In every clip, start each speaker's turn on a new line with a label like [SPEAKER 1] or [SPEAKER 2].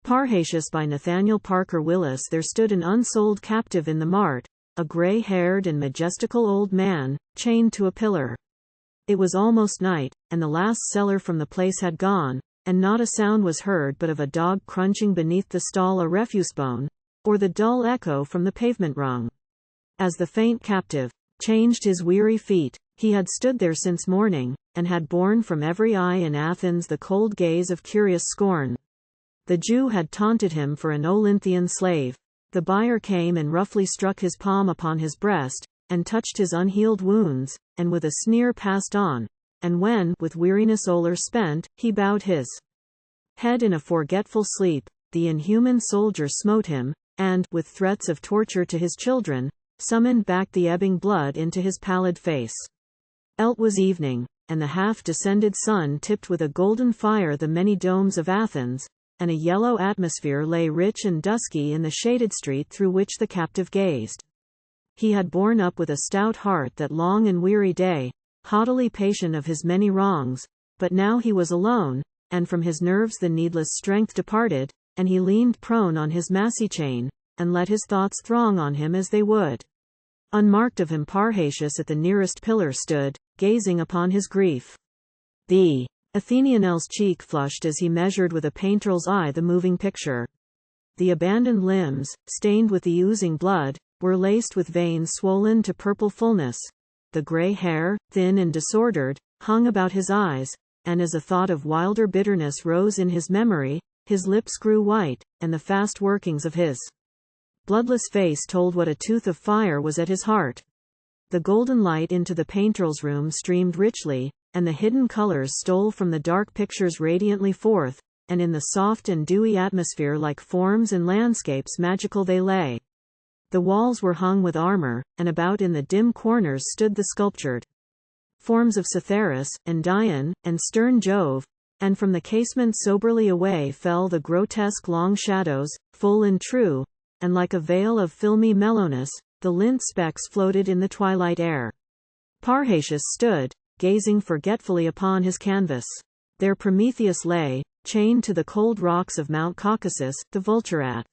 [SPEAKER 1] Parrhasius by Nathaniel Parker Willis. There stood an unsold captive in the mart, a gray-haired and majestical old man, chained to a pillar. It was almost night, and the last seller from the place had gone, and not a sound was heard but of a dog crunching beneath the stall a refuse bone, or the dull echo from the pavement rung. As the faint captive changed his weary feet, he had stood there since morning, and had borne from every eye in Athens the cold gaze of curious scorn. The Jew had taunted him for an Olynthian slave. The buyer came and roughly struck his palm upon his breast, and touched his unhealed wounds, and with a sneer passed on. And when, with weariness oĺer-spent, he bowed his head in a forgetful sleep, the inhuman soldier smote him, and, with threats of torture to his children, summoned back the ebbing blood into his pallid face. It was evening, and the half-descended sun tipped with a golden fire the many domes of Athens, and a yellow atmosphere lay rich and dusky in the shaded street through which the captive gazed. He had borne up with a stout heart that long and weary day, haughtily patient of his many wrongs, but now he was alone, and from his nerves the needless strength departed, and he leaned prone on his massy chain, and let his thoughts throng on him as they would. Unmarked of him Parrhasius at the nearest pillar stood, gazing upon his grief. The Athenian's cheek flushed as he measured with a painter's eye the moving picture. The abandoned limbs, stained with the oozing blood, were laced with veins swollen to purple fullness. The gray hair, thin and disordered, hung about his eyes, and as a thought of wilder bitterness rose in his memory, his lips grew white, and the fast workings of his bloodless face told what a tooth of fire was at his heart. The golden light into the painter's room streamed richly, and the hidden colors stole from the dark pictures radiantly forth, and in the soft and dewy atmosphere like forms and landscapes magical they lay. The walls were hung with armor, and about in the dim corners stood the sculptured forms of Cytheris, and Dian, and stern Jove, and from the casement soberly away fell the grotesque long shadows, full and true, and like a veil of filmy mellowness, the lint specks floated in the twilight air. Parrhasius stood, gazing forgetfully upon his canvas. There Prometheus lay, chained to the cold rocks of Mount Caucasus, the vulture at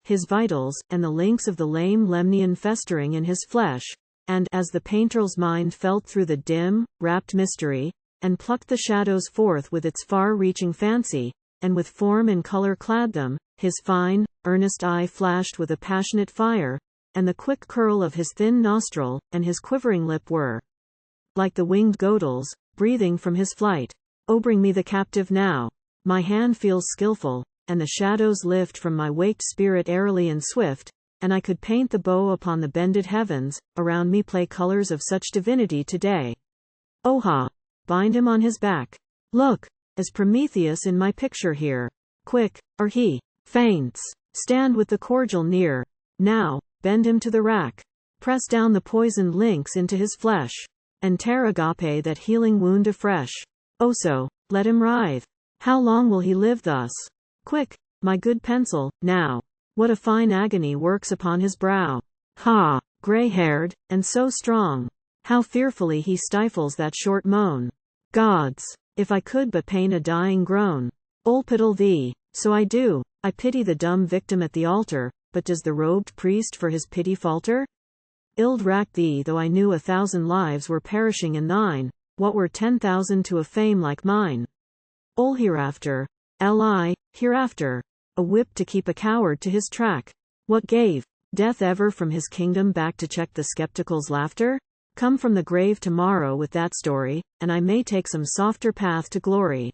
[SPEAKER 1] his vitals, and the links of the lame Lemnian festering in his flesh, and, as the painter's mind felt through the dim, wrapped mystery, and plucked the shadows forth with its far-reaching fancy, and with form and color clad them, his fine, earnest eye flashed with a passionate fire, and the quick curl of his thin nostril, and his quivering lip were like the winged godels, breathing from his flight. "Oh, bring me the captive now. My hand feels skillful, and the shadows lift from my waked spirit airily and swift, and I could paint the bow upon the bended heavens, around me play colors of such divinity today. Oh ha! Bind him on his back. Look, as Prometheus in my picture here. Quick, or he faints. Stand with the cordial near. Now, bend him to the rack. Press down the poisoned links into his flesh, and tear agape that healing wound afresh. Oh so, let him writhe. How long will he live thus? Quick, my good pencil, now. What a fine agony works upon his brow. Ha! Gray-haired, and so strong. How fearfully he stifles that short moan. Gods! If I could but paint a dying groan. Ol piddle thee, so I do. I pity the dumb victim at the altar, but does the robed priest for his pity falter? Ild rack thee though I knew 1,000 lives were perishing in thine, what were 10,000 to a fame like mine? Ol hereafter, li, hereafter, a whip to keep a coward to his track. What gave death ever from his kingdom back to check the skeptical's laughter? Come from the grave tomorrow with that story, and I may take some softer path to glory.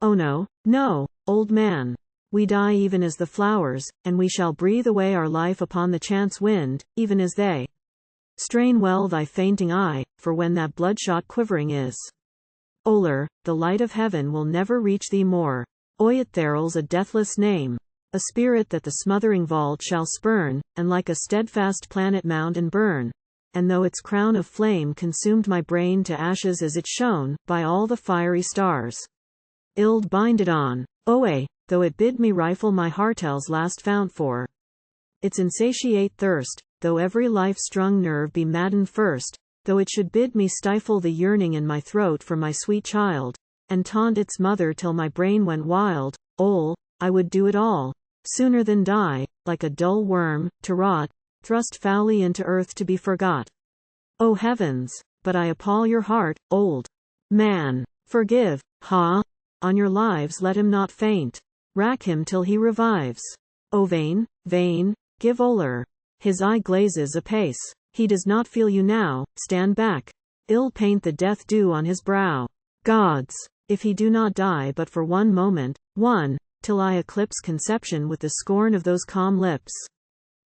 [SPEAKER 1] Oh no, no, old man. We die even as the flowers, and we shall breathe away our life upon the chance wind, even as they. Strain well thy fainting eye, for when that bloodshot quivering is oller, the light of heaven will never reach thee more. Olynthian's a deathless name, a spirit that the smothering vault shall spurn, and like a steadfast planet mount and burn. And though its crown of flame consumed my brain to ashes as it shone, by all the fiery stars, ild bind it on, oe, though it bid me rifle my heart's last fount for its insatiate thirst, though every life-strung nerve be maddened first, though it should bid me stifle the yearning in my throat for my sweet child, and taunt its mother till my brain went wild, I would do it all, sooner than die, like a dull worm, to rot, thrust foully into earth to be forgot. O heavens! But I appall your heart, old man. Forgive, on your lives let him not faint. Rack him till he revives. O vain, vain, give oller. His eye glazes apace. He does not feel you now, stand back. Ill paint the death dew on his brow. Gods! If he do not die but for one moment, till I eclipse conception with the scorn of those calm lips.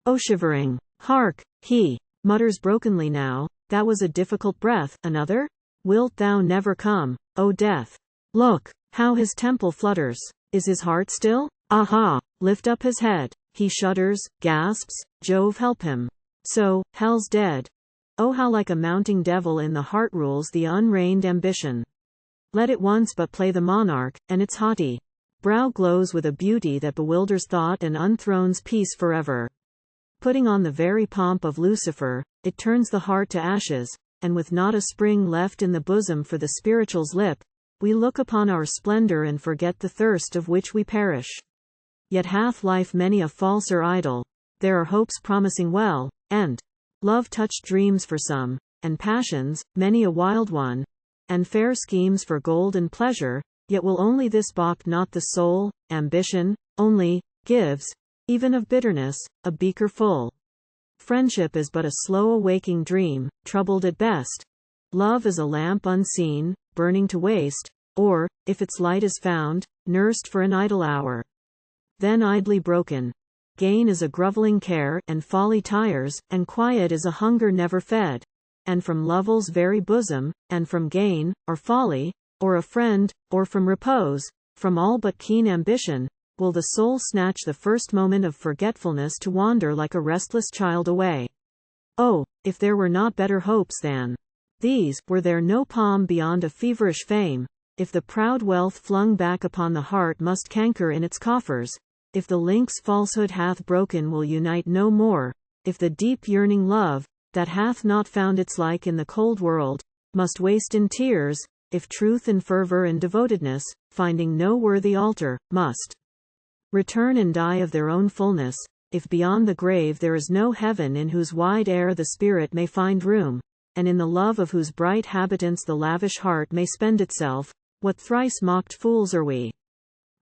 [SPEAKER 1] O shivering! Hark! He mutters brokenly now, that was a difficult breath. Another? Wilt thou never come, O death? Look, how his temple flutters. Is his heart still? Aha! Lift up his head. He shudders, gasps, Jove help him. So, hell's dead. Oh, how like a mounting devil in the heart rules the unreined ambition. Let it once but play the monarch, and its haughty brow glows with a beauty that bewilders thought and unthrones peace forever. Putting on the very pomp of Lucifer, it turns the heart to ashes, and with not a spring left in the bosom for the spiritual's lip, we look upon our splendor and forget the thirst of which we perish. Yet hath life many a falser idol. There are hopes promising well, and love-touched dreams for some, and passions, many a wild one, and fair schemes for gold and pleasure, yet will only this balk not the soul. Ambition, only, gives, even of bitterness, a beaker full. Friendship is but a slow awaking dream, troubled at best. Love is a lamp unseen, burning to waste, or, if its light is found, nursed for an idle hour, then idly broken. Gain is a groveling care, and folly tires, and quiet is a hunger never fed. And from Lovel's very bosom, and from gain, or folly, or a friend, or from repose, from all but keen ambition, will the soul snatch the first moment of forgetfulness to wander like a restless child away. Oh, if there were not better hopes than these, were there no palm beyond a feverish fame, if the proud wealth flung back upon the heart must canker in its coffers, if the links falsehood hath broken will unite no more, if the deep yearning love, that hath not found its like in the cold world, must waste in tears, if truth and fervor and devotedness, finding no worthy altar, must return and die of their own fullness, if beyond the grave there is no heaven in whose wide air the spirit may find room, and in the love of whose bright habitants the lavish heart may spend itself, what thrice mocked fools are we!